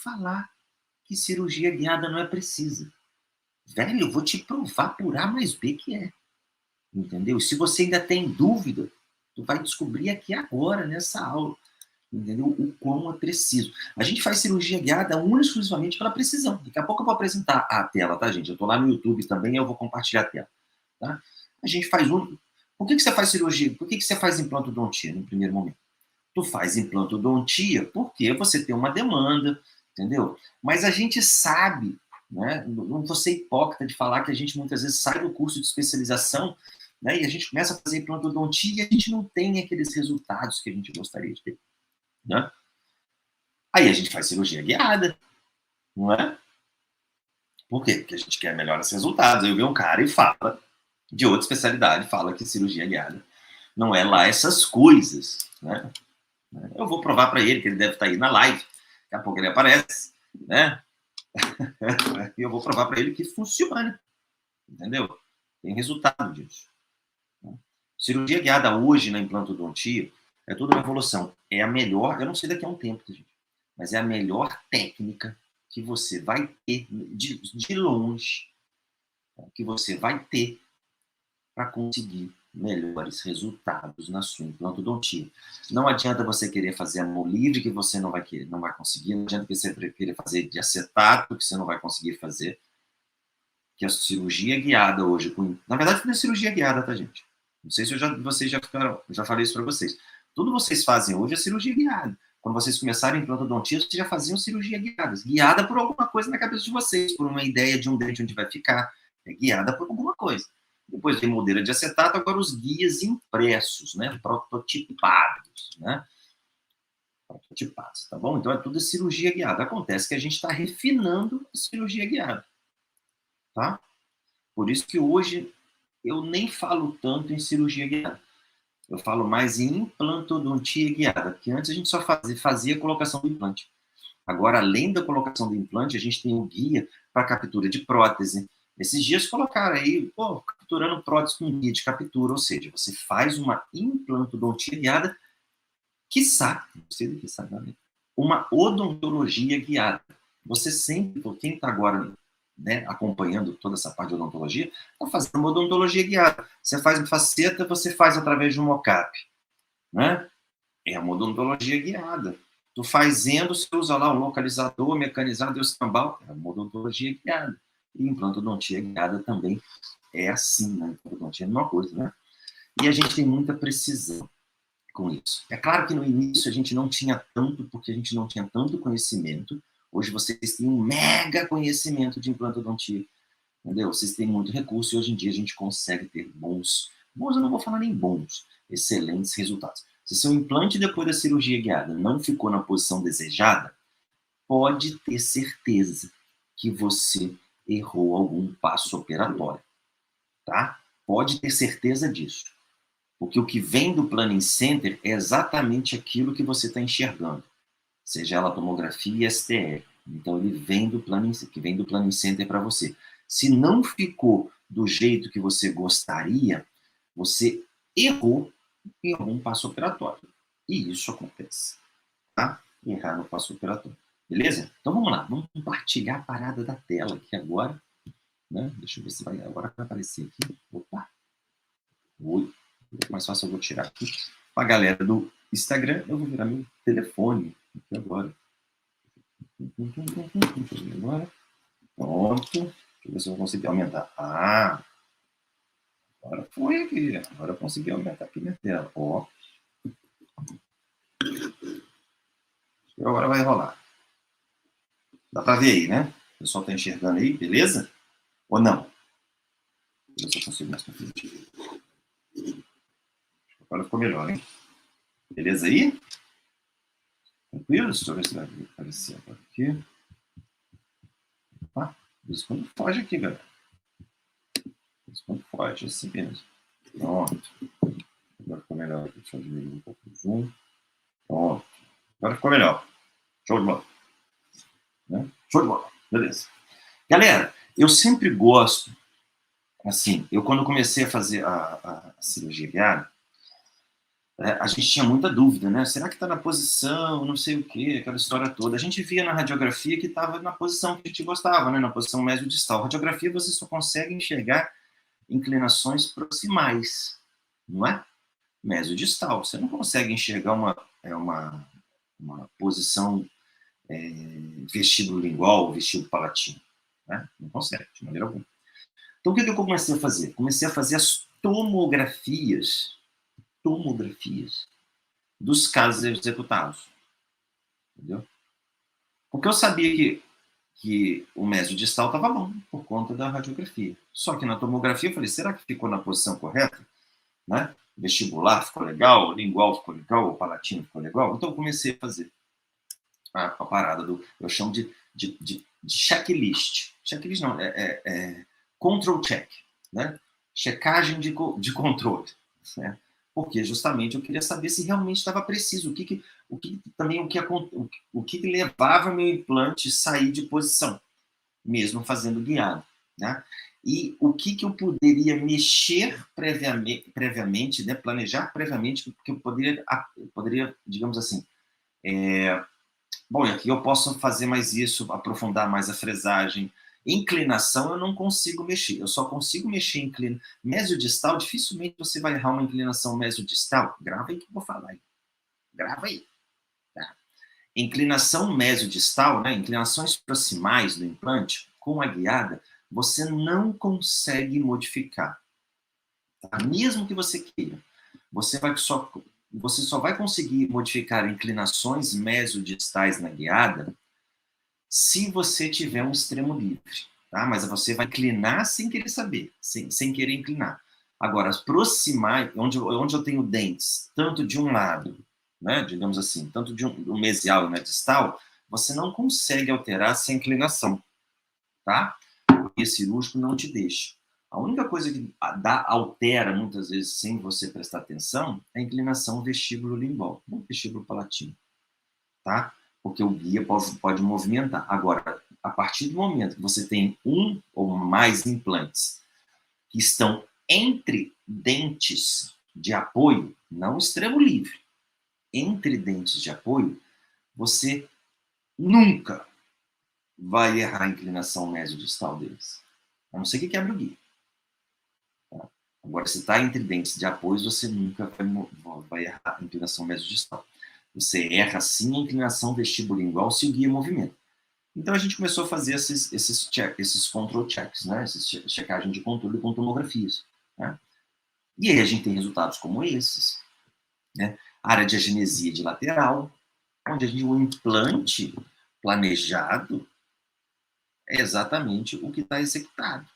falar que cirurgia guiada não é precisa. Velho, eu vou te provar por A mais B que é. Entendeu? Se você ainda tem dúvida, tu vai descobrir aqui agora, nessa aula, entendeu? O quão é preciso. A gente faz cirurgia guiada única e exclusivamente pela precisão. Daqui a pouco eu vou apresentar a tela, tá, gente? Eu tô lá no YouTube também, eu vou compartilhar a tela. Tá? A gente faz um... Por que você faz cirurgia? Por que você faz implantodontia no primeiro momento? Tu faz implantodontia porque você tem uma demanda, entendeu? Mas a gente sabe, né? Não vou ser hipócrita de falar que a gente muitas vezes sai do curso de especialização, né? E a gente começa a fazer implantodontia e a gente não tem aqueles resultados que a gente gostaria de ter, né? Aí a gente faz cirurgia guiada, não é? Por quê? Porque a gente quer melhores resultados. Aí eu vejo um cara e fala, de outra especialidade, fala que cirurgia guiada não é lá essas coisas, né? Eu vou provar para ele que ele deve estar aí na live, daqui a pouco ele aparece, né? E eu vou provar para ele que funciona, entendeu? Tem resultado disso. Cirurgia guiada hoje na implantodontia é toda uma evolução. É a melhor, eu não sei daqui a um tempo, gente, mas é a melhor técnica que você vai ter, de longe, que você vai ter para conseguir melhores resultados na sua implantodontia. Não adianta você querer fazer a mão livre, que você não vai querer, não vai conseguir. Não adianta você querer fazer de acetato, que você não vai conseguir fazer. Que a cirurgia guiada hoje, na verdade, não é cirurgia guiada, tá, gente? Não sei se vocês já ficaram, já falei isso para vocês. Tudo vocês fazem hoje é cirurgia guiada. Quando vocês começaram em implantodontia, vocês já faziam cirurgia guiada. Guiada por alguma coisa na cabeça de vocês, por uma ideia de um dente onde vai ficar. É guiada por alguma coisa. Depois vem moldeira de acetato, agora os guias impressos, né? Prototipados, né? Prototipados, tá bom? Então é tudo cirurgia guiada. Acontece que a gente está refinando a cirurgia guiada, tá? Por isso que hoje eu nem falo tanto em cirurgia guiada. Eu falo mais em implantodontia guiada, porque antes a gente só fazia a colocação do implante. Agora, além da colocação do implante, a gente tem o guia para captura de prótese. Esses dias colocaram aí, pô, capturando prótese com guia de captura, ou seja, você faz uma implantodontia guiada, quiçá, uma odontologia guiada. Você sempre, quem está agora, né, acompanhando toda essa parte de odontologia, está fazendo uma odontologia guiada. Você faz uma faceta, você faz através de um mocap, né? É uma odontologia guiada. Tu fazendo, você usa lá o localizador, mecanizado e o escambau, é uma odontologia guiada. E implantodontia guiada também é assim, né? Implantodontia é a mesma coisa, né? E a gente tem muita precisão com isso. É claro que no início a gente não tinha tanto, porque a gente não tinha tanto conhecimento. Hoje vocês têm um mega conhecimento de implantodontia, entendeu? Vocês têm muito recurso e hoje em dia a gente consegue ter bons, eu não vou falar nem bons, excelentes resultados. Se seu implante depois da cirurgia guiada não ficou na posição desejada, pode ter certeza que você errou algum passo operatório, tá? Pode ter certeza disso. Porque o que vem do Planning Center é exatamente aquilo que você está enxergando, seja ela tomografia e STR. Então, ele vem do Planning Center para você. Se não ficou do jeito que você gostaria, você errou em algum passo operatório. E isso acontece, tá? Errar no passo operatório. Beleza? Então, vamos lá. Vamos compartilhar a parada da tela aqui agora. Né? Deixa eu ver se vai agora aparecer aqui. Opa! Oi. Mais fácil eu vou tirar aqui. Para a galera do Instagram, eu vou virar meu telefone aqui agora. Agora. Pronto. Deixa eu ver se eu vou conseguir aumentar. Ah! Agora foi aqui. Agora eu consegui aumentar aqui minha tela. Ó. Agora vai rolar. Dá para ver aí, né? O pessoal está enxergando aí, beleza? Ou não? Deixa eu ver se eu consigo mais pra frente. Agora ficou melhor, hein? Beleza aí? Tranquilo? Deixa eu ver se vai aparecer agora aqui. Ah, isso quando foge aqui, galera. Isso quando foge, assim mesmo. Pronto. Agora ficou melhor aqui. Deixa eu diminuir um pouco o zoom. Pronto. Agora ficou melhor. Show de bola. Né? Show de bola. Beleza. Galera, eu sempre gosto, assim, eu quando comecei a fazer a cirurgia guiada, a gente tinha muita dúvida, né? Será que está na posição, não sei o quê, aquela história toda. A gente via na radiografia que estava na posição que a gente gostava, né? Na posição mesodistal. Radiografia você só consegue enxergar inclinações proximais, não é? Mesodistal. Você não consegue enxergar uma posição vestíbulo lingual ou vestíbulo palatino, né? Não consegue, de maneira alguma. Então, o que eu comecei a fazer? Comecei a fazer as tomografias dos casos executados, entendeu? Porque eu sabia que o mesodistal estava bom, por conta da radiografia. Só que na tomografia eu falei, será que ficou na posição correta? Né? Vestibular ficou legal, lingual ficou legal, o palatino ficou legal. Então eu comecei a fazer a parada eu chamo de checklist. Checklist não, control check, né? Checagem de controle, né? Porque justamente eu queria saber se realmente estava preciso, o que levava meu implante a sair de posição, mesmo fazendo guiado, né? E o que eu poderia mexer previamente, né? Planejar previamente, porque eu poderia, digamos assim, bom, e aqui eu posso fazer mais isso, aprofundar mais a fresagem. Inclinação eu não consigo mexer, eu só consigo mexer em inclinação. Mesodistal, dificilmente você vai errar uma inclinação mesodistal. Grava aí que eu vou falar aí. Grava aí. Tá? Inclinação mesodistal, né, inclinações proximais do implante, com a guiada, você não consegue modificar. Tá? Mesmo que você queira. Você só vai conseguir modificar inclinações mesodistais na guiada se você tiver um extremo livre, tá? Mas você vai inclinar sem querer saber, sem querer inclinar. Agora, as proximais, onde eu tenho dentes, tanto de um lado, né, digamos assim, tanto de um mesial e na distal, você não consegue alterar essa inclinação, tá? Porque cirúrgico não te deixa. A única coisa que altera, muitas vezes, sem você prestar atenção, é a inclinação vestíbulo lingual, não vestíbulo palatino, tá? Porque o guia pode movimentar. Agora, a partir do momento que você tem um ou mais implantes que estão entre dentes de apoio, não extremo livre, entre dentes de apoio, você nunca vai errar a inclinação mesodistal deles. A não ser que quebre o guia. Tá? Agora, se está entre dentes de apoio, você nunca vai errar a inclinação mesodistal. Você erra sim a inclinação vestibulingual se o guia movimenta. Então a gente começou a fazer esses control checks, né? Essas checagem de controle com tomografias. Né? E aí a gente tem resultados como esses. Né? Área de agenesia de lateral, onde o implante planejado é exatamente o que está executado.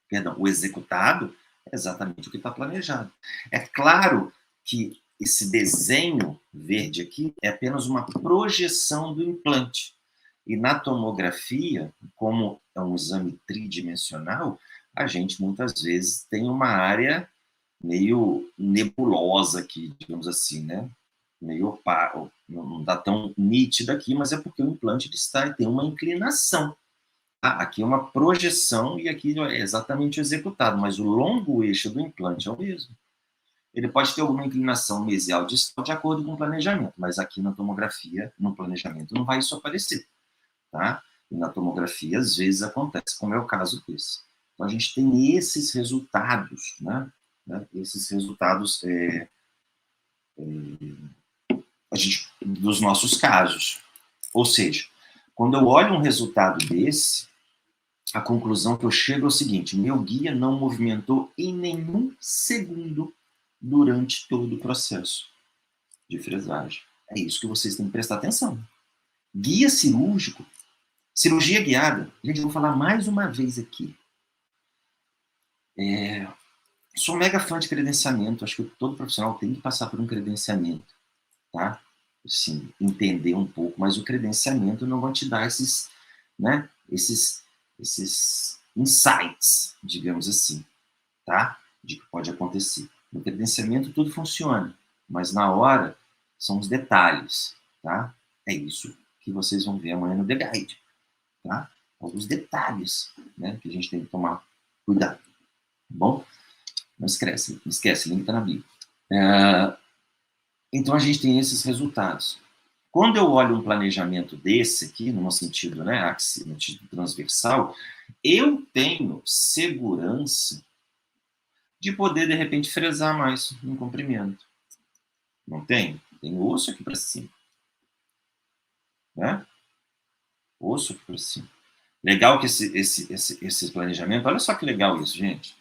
Perdão, o executado é exatamente o que está planejado. É claro que esse desenho verde aqui é apenas uma projeção do implante. E na tomografia, como é um exame tridimensional, a gente muitas vezes tem uma área meio nebulosa aqui, digamos assim, né? Meio opaco, não está tão nítida aqui, mas é porque o implante tem uma inclinação. Aqui é uma projeção e aqui é exatamente o executado, mas o longo eixo do implante é o mesmo. Ele pode ter alguma inclinação mesial distal de acordo com o planejamento, mas aqui na tomografia, no planejamento, não vai isso aparecer. Tá? E na tomografia, às vezes, acontece, como é o caso desse. Então, a gente tem esses resultados, né? Esses resultados dos nossos casos. Ou seja, quando eu olho um resultado desse, a conclusão que eu chego é o seguinte: meu guia não movimentou em nenhum segundo durante todo o processo de fresagem. É isso que vocês têm que prestar atenção. Guia cirúrgico, cirurgia guiada, gente, eu vou falar mais uma vez aqui. Sou mega fã de credenciamento, acho que todo profissional tem que passar por um credenciamento, tá? Sim, entender um pouco, mas o credenciamento não vai te dar esses, né, esses insights, digamos assim, tá? De que pode acontecer. No credenciamento tudo funciona, mas na hora são os detalhes, tá? É isso que vocês vão ver amanhã no The Guide, tá? Alguns detalhes, né, que a gente tem que tomar cuidado, tá bom? Não esquece, o link tá na bio. Então, a gente tem esses resultados. Quando eu olho um planejamento desse aqui, no sentido, né, no sentido transversal, eu tenho segurança de poder, de repente, fresar mais um comprimento. Não tem? Tem osso aqui para cima. Né? Osso aqui para cima. Legal que esse planejamento... Olha só que legal isso, gente.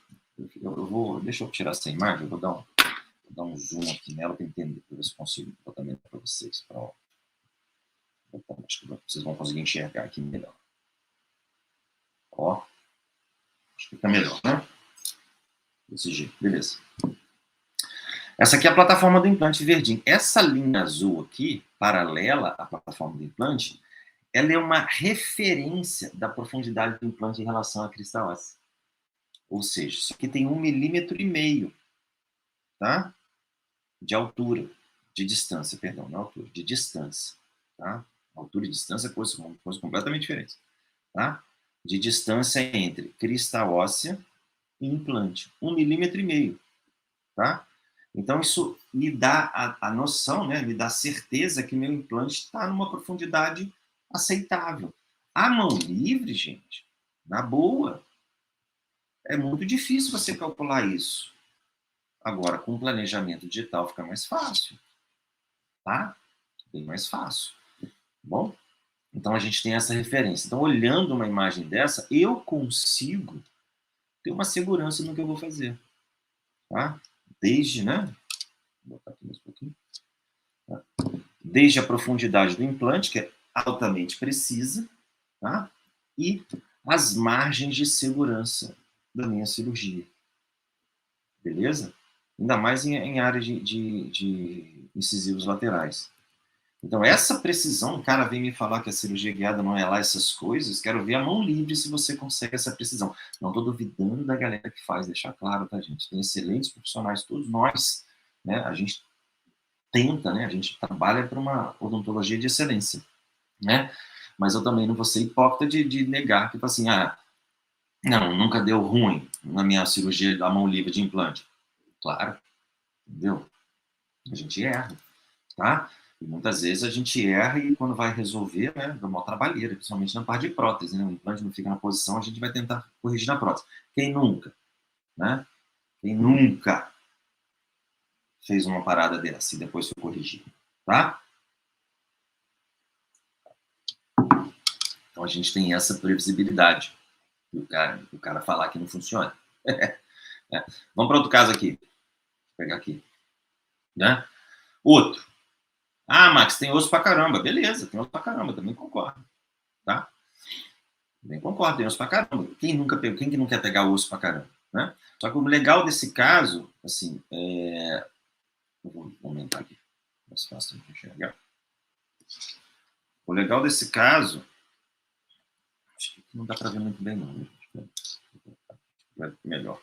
Deixa eu tirar essa imagem, eu vou dar um zoom aqui nela para entender, para ver se consigo botar melhor para vocês. Acho que vocês vão conseguir enxergar aqui melhor. Ó. Acho que fica melhor, né? Desse jeito, beleza. Essa aqui é a plataforma do implante verdinho. Essa linha azul aqui, paralela à plataforma do implante, ela é uma referência da profundidade do implante em relação à crista óssea. Ou seja, isso aqui tem 1,5 milímetros, tá? De altura, de distância, perdão, não altura, de distância, tá? Altura e distância são coisas completamente diferentes, tá? De distância entre crista óssea e implante, 1,5 milímetros, tá? Então, isso me dá a noção, né? Me dá a certeza que meu implante está numa profundidade aceitável. A mão livre, gente, na boa, é muito difícil você calcular isso. Agora, com planejamento digital fica mais fácil, tá? Bem mais fácil, bom? Então, a gente tem essa referência. Então, olhando uma imagem dessa, eu consigo ter uma segurança no que eu vou fazer, tá? Desde, né? Vou botar aqui mais um pouquinho. Tá? Desde a profundidade do implante, que é altamente precisa, tá? E as margens de segurança da minha cirurgia. Beleza? Ainda mais em área de incisivos laterais. Então, essa precisão, o cara vem me falar que a cirurgia guiada não é lá essas coisas, quero ver a mão livre se você consegue essa precisão. Não estou duvidando da galera que faz, deixar claro, tá, gente? Tem excelentes profissionais, todos nós, né? A gente tenta, né? A gente trabalha para uma odontologia de excelência, né? Mas eu também não vou ser hipócrita de negar, tipo assim, não, nunca deu ruim na minha cirurgia da mão livre de implante. Claro, entendeu? A gente erra, tá? E muitas vezes a gente erra e quando vai resolver, né, dá uma trabalheira, principalmente na parte de prótese, né? O implante não fica na posição, a gente vai tentar corrigir na prótese. Quem nunca, né? Quem nunca fez uma parada dessa e depois foi corrigir, tá? Então a gente tem essa previsibilidade. E o cara falar que não funciona. Vamos para outro caso aqui. Vou pegar aqui. Né? Outro. Max, tem osso pra caramba. Beleza, tem osso pra caramba, também concordo. Tá? Também concordo, tem osso pra caramba. Quem que não quer pegar osso pra caramba? Né? Só que o legal desse caso, assim, eu vou aumentar aqui. Mais fácil de enxergar. O legal desse caso, acho que não dá para ver muito bem, não. Vai melhor.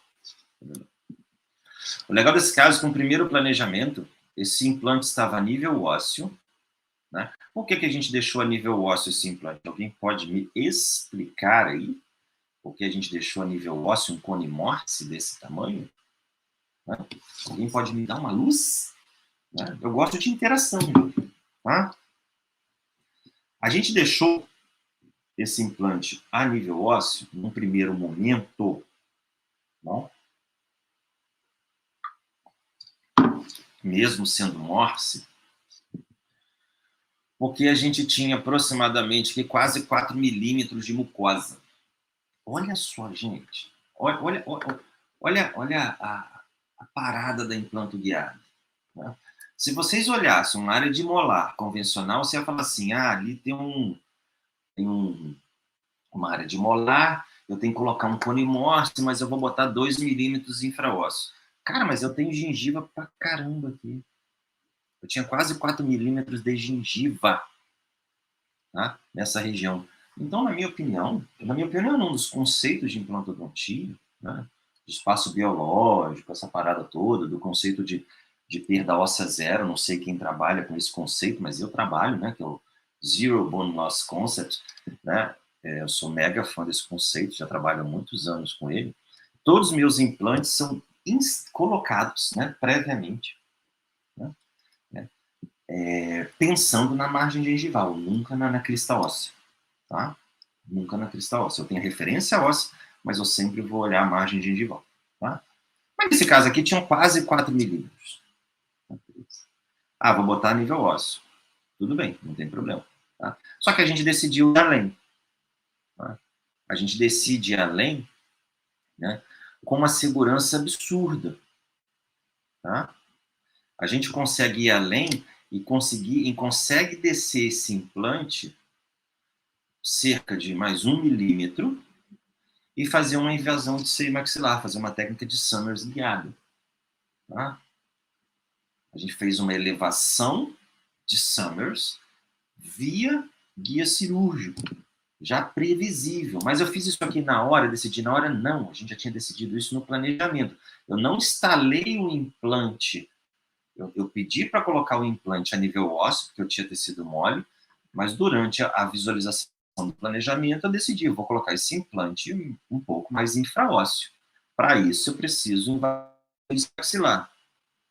O legal desse caso é que, com o primeiro planejamento, esse implante estava a nível ósseo. Né? Por que a gente deixou a nível ósseo esse implante? Alguém pode me explicar aí por que a gente deixou a nível ósseo um cone morse desse tamanho? Né? Alguém pode me dar uma luz? Né? Eu gosto de interação. Tá? A gente deixou esse implante a nível ósseo, num primeiro momento, não? Mesmo sendo morse, porque a gente tinha aproximadamente quase 4 milímetros de mucosa. Olha só, gente. Olha a parada da implanto guiado. Né? Se vocês olhassem uma área de molar convencional, você ia falar assim, ali tem uma área de molar, eu tenho que colocar um cone morse, mas eu vou botar 2 milímetros infraósseo. Cara, mas eu tenho gengiva pra caramba aqui. Eu tinha quase 4 milímetros de gengiva, tá? Nessa região. Então, na minha opinião, um dos conceitos de implantodontia, né, de espaço biológico, essa parada toda, do conceito de perda óssea zero, não sei quem trabalha com esse conceito, mas eu trabalho, né, que é o Zero Bone Loss Concept, né, eu sou mega fã desse conceito, já trabalho há muitos anos com ele. Todos os meus implantes são colocados, né, previamente, pensando na margem gengival, nunca na crista óssea, tá? Nunca na crista óssea. Eu tenho referência óssea, mas eu sempre vou olhar a margem gengival, tá? Mas nesse caso aqui tinham quase 4 milímetros. Ah, vou botar nível ósseo. Tudo bem, não tem problema. Tá? Só que a gente decidiu ir além. Tá? A gente decide ir além, né, com uma segurança absurda. Tá? A gente consegue ir além e consegue descer esse implante cerca de mais 1 milímetro e fazer uma invasão de seio maxilar, fazer uma técnica de Summers guiada. Tá? A gente fez uma elevação de Summers via guia cirúrgico, já previsível. Mas eu fiz isso aqui na hora, decidi na hora? Não, a gente já tinha decidido isso no planejamento. Eu não instalei o implante, eu pedi para colocar o implante a nível ósseo, porque eu tinha tecido mole, mas durante a visualização do planejamento eu decidi, eu vou colocar esse implante um pouco mais infraósseo. Para isso eu preciso invadir maxilar,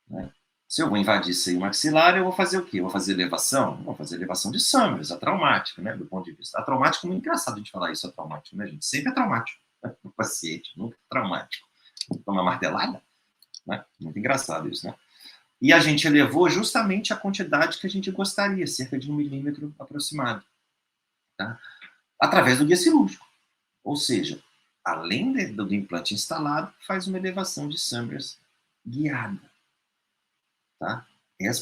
né? Se eu vou invadir seio maxilar, eu vou fazer o quê? Eu vou fazer elevação? Vou fazer elevação de Summers, atraumática, né? Do ponto de vista. Atraumático é muito engraçado a gente falar isso, atraumático, né, gente? Sempre é traumático. Né? O paciente, nunca é traumático. Toma martelada? Né? Muito engraçado isso, né? E a gente elevou justamente a quantidade que a gente gostaria, cerca de 1 milímetro aproximado, tá? Através do guia cirúrgico. Ou seja, além do implante instalado, faz uma elevação de Summers guiada. Tá?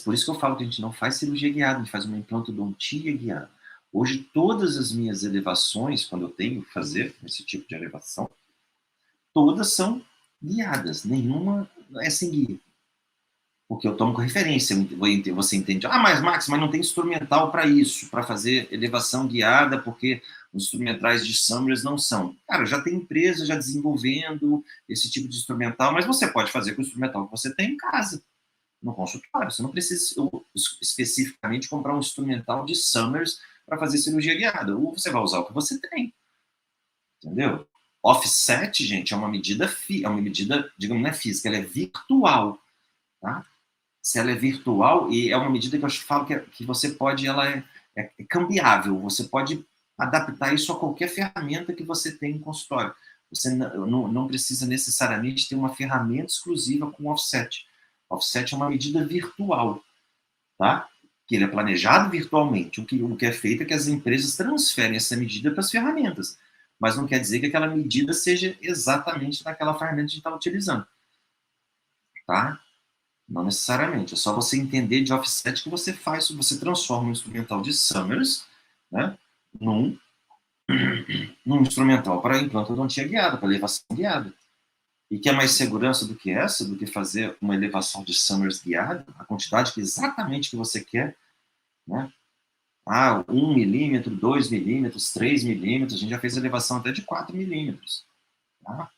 Por isso que eu falo que a gente não faz cirurgia guiada, a gente faz uma implantodontia guiada. Hoje, todas as minhas elevações, quando eu tenho que fazer esse tipo de elevação, todas são guiadas, nenhuma é sem guia. Porque eu tomo com referência, você entende, mas Max, mas não tem instrumental para isso, para fazer elevação guiada, porque os instrumentais de Summers não são. Cara, já tem empresa já desenvolvendo esse tipo de instrumental, mas você pode fazer com o instrumental que você tem em casa, no consultório. Você não precisa especificamente comprar um instrumental de Summers para fazer cirurgia guiada. Ou você vai usar o que você tem. Entendeu? Offset, gente, é uma medida, digamos, não é física, ela é virtual. Tá? Se ela é virtual, e é uma medida que eu falo que você pode, ela é cambiável, você pode adaptar isso a qualquer ferramenta que você tem em consultório. Você não precisa necessariamente ter uma ferramenta exclusiva com offset. Offset é uma medida virtual, tá? Que ele é planejado virtualmente. O que é feito é que as empresas transferem essa medida para as ferramentas, mas não quer dizer que aquela medida seja exatamente naquela ferramenta que a gente está utilizando, tá? Não necessariamente. É só você entender de offset que você faz, você transforma um instrumental de Summers, né, num instrumental para implantodontia guiada, para elevação guiada. E que é mais segurança do que essa, do que fazer uma elevação de Summers guiada, a quantidade que exatamente que você quer, né? 1 milímetro, 2 milímetros, 3 milímetros, a gente já fez elevação até de 4 milímetros. Tá?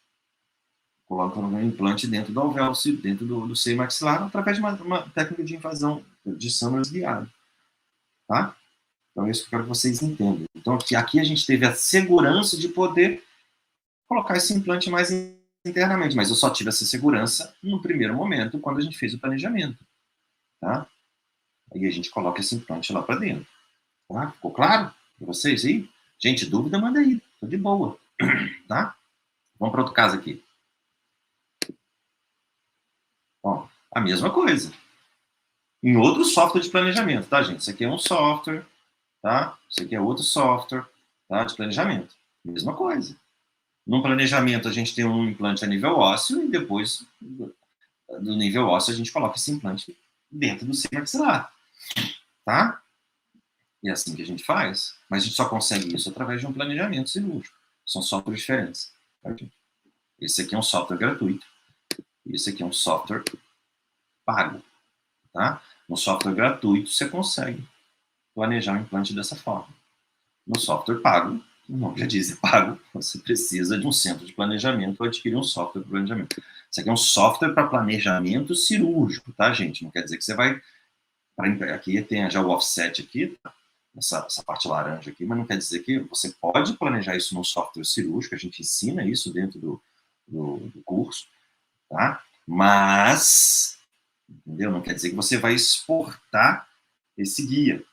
Coloca um implante dentro do alvéolo, dentro do seio maxilar, através de uma técnica de invasão de Summers guiada. Tá? Então, é isso que eu quero que vocês entendam. Então, aqui a gente teve a segurança de poder colocar esse implante mais internamente, mas eu só tive essa segurança no primeiro momento, quando a gente fez o planejamento. Tá? Aí a gente coloca esse implante lá para dentro. Tá? Ficou claro para vocês aí? Gente, dúvida, manda aí. Tô de boa. Tá? Vamos para outro caso aqui. Ó, a mesma coisa. Em outro software de planejamento, tá, gente? Isso aqui é um software, tá? Isso aqui é outro software, tá? De planejamento. Mesma coisa. No planejamento, a gente tem um implante a nível ósseo e depois do nível ósseo a gente coloca esse implante dentro do seio maxilar, tá? E é assim que a gente faz. Mas a gente só consegue isso através de um planejamento cirúrgico. São softwares diferentes. Tá? Esse aqui é um software gratuito. E esse aqui é um software pago, tá? No software gratuito, você consegue planejar um implante dessa forma. No software pago, o nome já diz, é pago, você precisa de um centro de planejamento ou adquirir um software de planejamento. Isso aqui é um software para planejamento cirúrgico, tá, gente? Não quer dizer que você vai... Aqui tem já o offset aqui, tá? essa parte laranja aqui, mas não quer dizer que você pode planejar isso num software cirúrgico, a gente ensina isso dentro do curso, tá? Mas, entendeu? Não quer dizer que você vai exportar esse guia,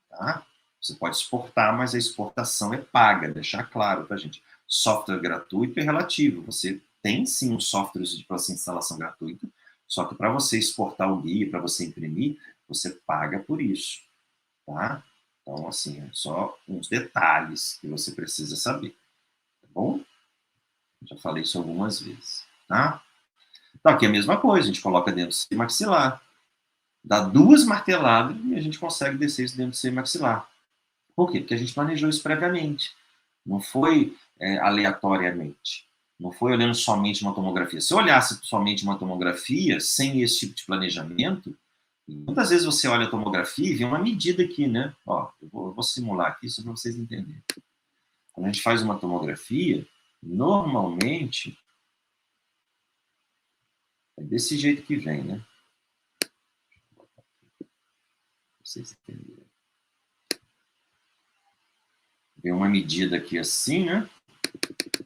tá? Você pode exportar, mas a exportação é paga, deixar claro, tá, gente? Software gratuito é relativo. Você tem, sim, um software de processo de instalação gratuito, só que para você exportar o guia, para você imprimir, você paga por isso, tá? Então, assim, é só uns detalhes que você precisa saber, tá bom? Já falei isso algumas vezes, tá? Então, aqui é a mesma coisa, a gente coloca dentro do seio maxilar, dá 2 marteladas e a gente consegue descer isso dentro do seio maxilar. Por quê? Porque a gente planejou isso previamente. Não foi aleatoriamente. Não foi olhando somente uma tomografia. Se eu olhasse somente uma tomografia, sem esse tipo de planejamento, muitas vezes você olha a tomografia e vê uma medida aqui, né? Ó, eu vou simular aqui só para vocês entenderem. Quando a gente faz uma tomografia, normalmente, é desse jeito que vem, né? Pra vocês entenderem. Vem uma medida aqui assim, né?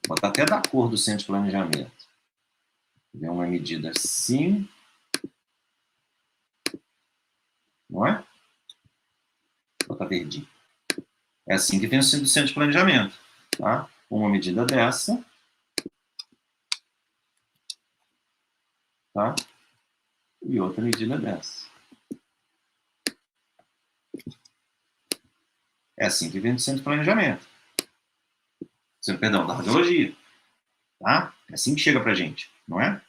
Vou botar até da cor do centro de planejamento. Vem uma medida assim, não é? Vou botar verdinho. É assim que vem o centro de planejamento, tá? Uma medida dessa, tá? E outra medida dessa. É assim que vem do centro de planejamento. Perdão, da radiologia, tá? É assim que chega pra gente, não é?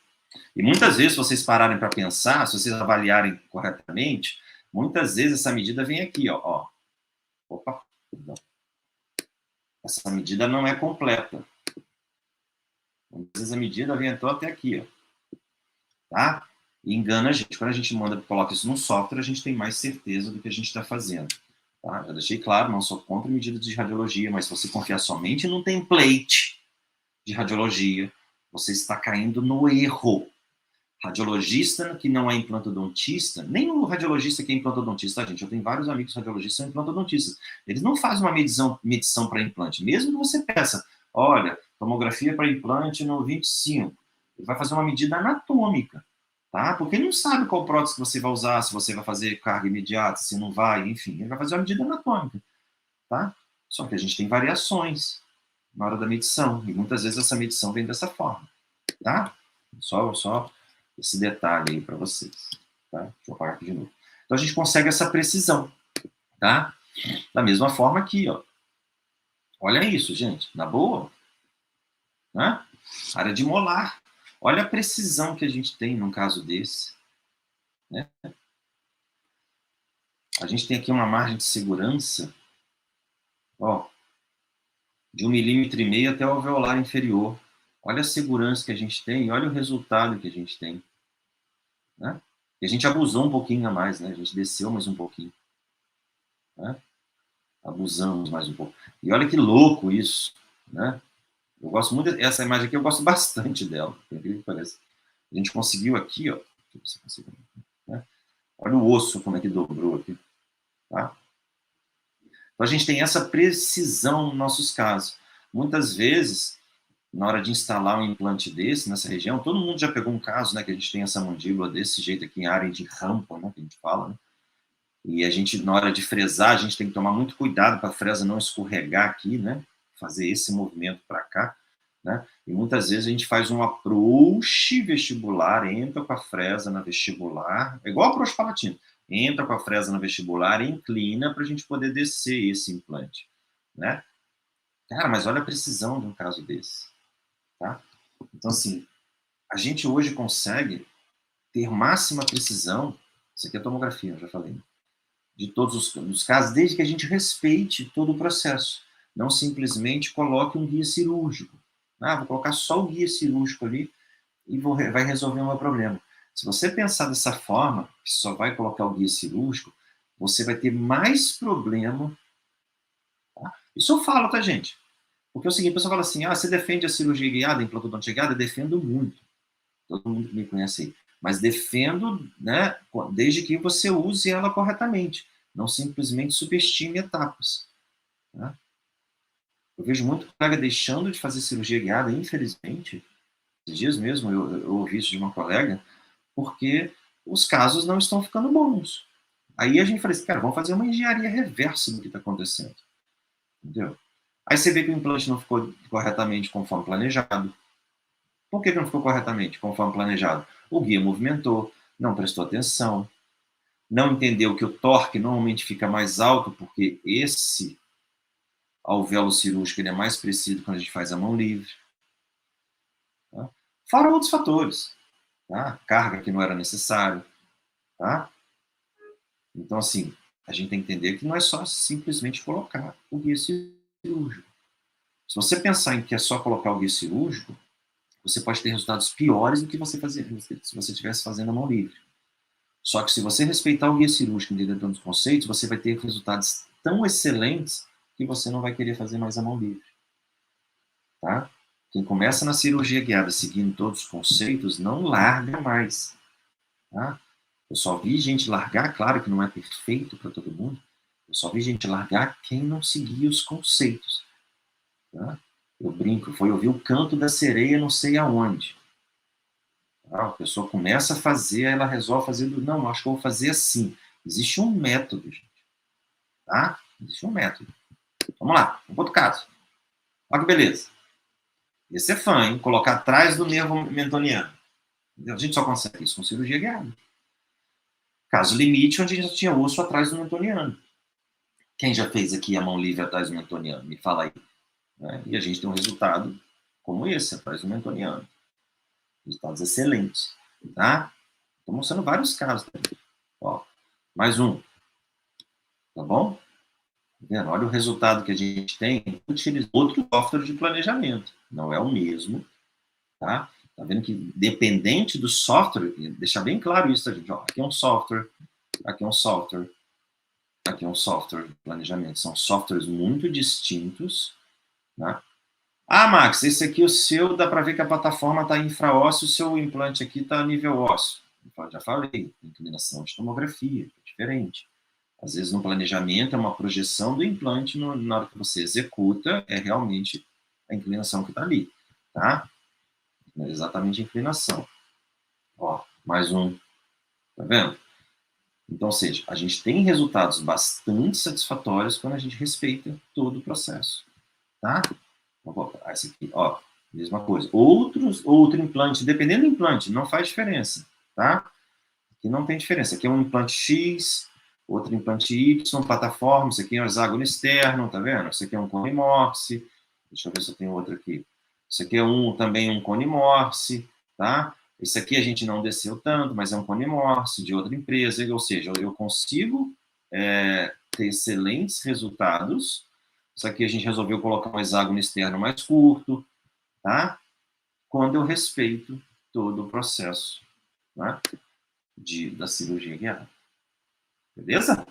E muitas vezes, se vocês pararem para pensar, se vocês avaliarem corretamente, muitas vezes essa medida vem aqui, ó. Opa, perdão. Essa medida não é completa. Muitas vezes a medida vem até aqui, ó. Tá? E engana a gente. Quando a gente coloca isso no software, a gente tem mais certeza do que a gente está fazendo. Tá? Já deixei claro, não sou contra medidas de radiologia, mas se você confiar somente no template de radiologia, você está caindo no erro. Radiologista que não é implantodontista, nem o radiologista que é implantodontista, tá, gente? Eu tenho vários amigos radiologistas que são implantodontistas. Eles não fazem uma medição para implante. Mesmo que você peça, olha, tomografia para implante no 25, ele vai fazer uma medida anatômica, tá? Porque ele não sabe qual prótese que você vai usar, se você vai fazer carga imediata, se não vai, enfim. Ele vai fazer uma medida anatômica, tá? Só que a gente tem variações na hora da medição, e muitas vezes essa medição vem dessa forma, tá? Só esse detalhe aí para vocês, tá? Deixa eu apagar aqui de novo. Então a gente consegue essa precisão, tá? Da mesma forma aqui, ó. Olha isso, gente, na boa, né? Área de molar. Olha a precisão que a gente tem num caso desse, né? A gente tem aqui uma margem de segurança, ó, de 1,5 mm até o alveolar inferior. Olha a segurança que a gente tem e olha o resultado que a gente tem, né? E a gente abusou um pouquinho a mais, né? A gente desceu mais um pouquinho, né? Abusamos mais um pouco. E olha que louco isso, né? Eu gosto muito dessa imagem aqui, eu gosto bastante dela, por incrível que pareça. A gente conseguiu aqui, ó, né? Olha o osso como é que dobrou aqui, tá? Então a gente tem essa precisão nos nossos casos. Muitas vezes, na hora de instalar um implante desse nessa região, todo mundo já pegou um caso, né, que a gente tem essa mandíbula desse jeito aqui em área de rampa, né, que a gente fala, né? E a gente, na hora de fresar, a gente tem que tomar muito cuidado para a fresa não escorregar aqui, né? Fazer esse movimento para cá, né? E muitas vezes a gente faz um approach vestibular, entra com a fresa na vestibular, é igual approach palatino, entra com a fresa na vestibular e inclina para a gente poder descer esse implante, né? Cara, mas olha a precisão de um caso desse, tá? Então, assim, a gente hoje consegue ter máxima precisão, isso aqui é tomografia, eu já falei, né? De todos os casos, desde que a gente respeite todo o processo. Não simplesmente coloque um guia cirúrgico. Ah, vou colocar só o guia cirúrgico ali e vai resolver o meu problema. Se você pensar dessa forma, que só vai colocar o guia cirúrgico, você vai ter mais problema. Tá? Isso eu falo, tá, gente? Porque é o seguinte, a pessoa fala assim, você defende a cirurgia guiada, implantodontia guiada? Eu defendo muito. Todo mundo que me conhece aí. Mas defendo, né, desde que você use ela corretamente. Não simplesmente subestime etapas. Né? Eu vejo muito colega deixando de fazer cirurgia guiada, infelizmente. Esses dias mesmo eu ouvi isso de uma colega, porque os casos não estão ficando bons. Aí a gente falou assim, cara, vamos fazer uma engenharia reversa do que está acontecendo. Entendeu? Aí você vê que o implante não ficou corretamente conforme planejado. Por que não ficou corretamente conforme planejado? O guia movimentou, não prestou atenção, não entendeu que o torque normalmente fica mais alto, porque esse alvéolo cirúrgico ele é mais preciso quando a gente faz a mão livre. Tá? Fora outros fatores. Tá? Carga que não era necessário. Tá? Então, assim, a gente tem que entender que não é só simplesmente colocar o guia cirúrgico. Se você pensar em que é só colocar o guia cirúrgico, você pode ter resultados piores do que você fazer se você estivesse fazendo a mão livre. Só que se você respeitar o guia cirúrgico dentro dos conceitos, você vai ter resultados tão excelentes que você não vai querer fazer mais a mão livre. Tá? Quem começa na cirurgia guiada seguindo todos os conceitos, não larga mais. Tá? Eu só vi gente largar, claro que não é perfeito para todo mundo, eu só vi gente largar quem não seguia os conceitos. Tá? Eu brinco, foi ouvir o canto da sereia não sei aonde. Tá? A pessoa começa a fazer, ela resolve fazer, não, acho que eu vou fazer assim. Existe um método, gente. Tá? Existe um método. Vamos lá, um outro caso. Olha que beleza. Esse é fã, hein? Colocar atrás do nervo mentoniano. A gente só consegue isso com cirurgia guiada. Caso limite, onde já tinha osso atrás do mentoniano. Quem já fez aqui a mão livre atrás do mentoniano? Me fala aí. Né? E a gente tem um resultado como esse, atrás do mentoniano. Resultados excelentes. Tá? Estou mostrando vários casos também. Ó, mais um. Tá bom? Olha o resultado que a gente tem. Utiliza outro software de planejamento. Não é o mesmo. Tá? Tá vendo que dependente do software, deixar bem claro isso, tá, gente? Ó, aqui é um software, aqui é um software, aqui é um software de planejamento. São softwares muito distintos. Né? Ah, Max, esse aqui, o seu, dá para ver que a plataforma está infraósseo, o seu implante aqui está a nível ósseo. Já falei, inclinação de tomografia, é diferente. Às vezes, no planejamento, é uma projeção do implante, na hora que você executa, é realmente a inclinação que está ali, tá? É exatamente a inclinação. Ó, mais um, tá vendo? Então, ou seja, a gente tem resultados bastante satisfatórios quando a gente respeita todo o processo, tá? Vou voltar. Esse aqui, ó, mesma coisa. Outro implante, dependendo do implante, não faz diferença, tá? Aqui não tem diferença. Aqui é um implante X, outro implante Y, plataforma, isso aqui é um hexágono externo, tá vendo? Isso aqui é um cone Morse. Deixa eu ver se eu tenho outro aqui. Isso aqui é também um cone Morse, tá? Esse aqui a gente não desceu tanto, mas é um cone Morse de outra empresa, ou seja, eu consigo ter excelentes resultados. Isso aqui a gente resolveu colocar um hexágono externo mais curto, tá? Quando eu respeito todo o processo, né? Da cirurgia guiada. Beleza?